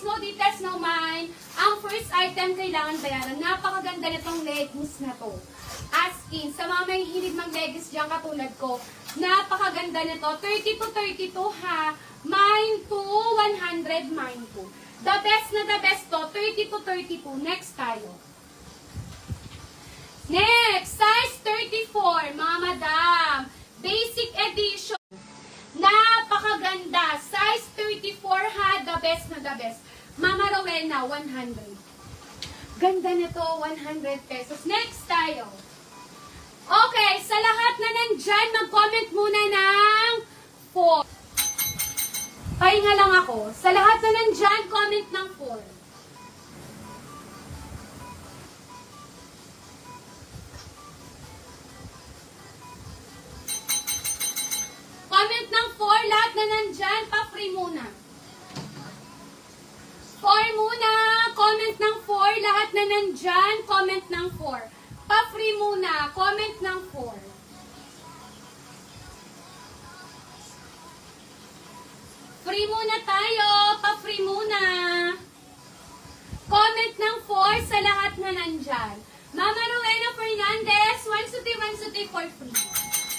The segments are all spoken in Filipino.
no details, no mind. Ang first item kailangan bayaran. Napakaganda nitong leggings na to. As in, sa mga may hilig mang leggings dyan katulad ko, napakaganda nito. 30 to 32 ha. Mine to 100, mine to. The best na the best to, 30 to 32. Next tayo. Next, size 34, mga madam. Basic edition. Napakaganda. Size 34 ha, the best na the best. Mama Rowena, 100. Ganda nito, 100 pesos. Next tayo. Okay, sa lahat na nandyan, mag-comment muna ng 4. Pahinga lang ako. Sa lahat na nandyan, comment ng 4. Comment ng 4, lahat na nandyan, pa-free muna. 4 muna, comment ng 4, lahat na nandyan, comment ng 4. Pa-free muna, comment ng 4. Free muna tayo, pa-free muna. Comment ng 4 sa lahat na nandyan. Mama Rowena Fernandez, 1 for free.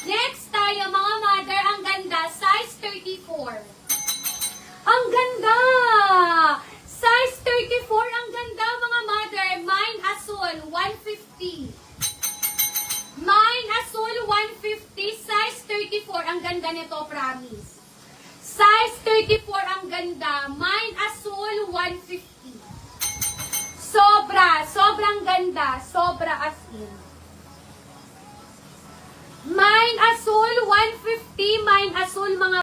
Next tayo, mga mother, ang ganda, size 34. Ang ganda! Size 34, ang ganda, mga mother. Mine Azul, 150. Mine Azul, 150. Size 34, ang ganda nito, promise. Size 34, ang ganda. Mine Azul, 150. Sobrang ganda. Sobra as in. Mine Azul, 150. Mine Azul, mga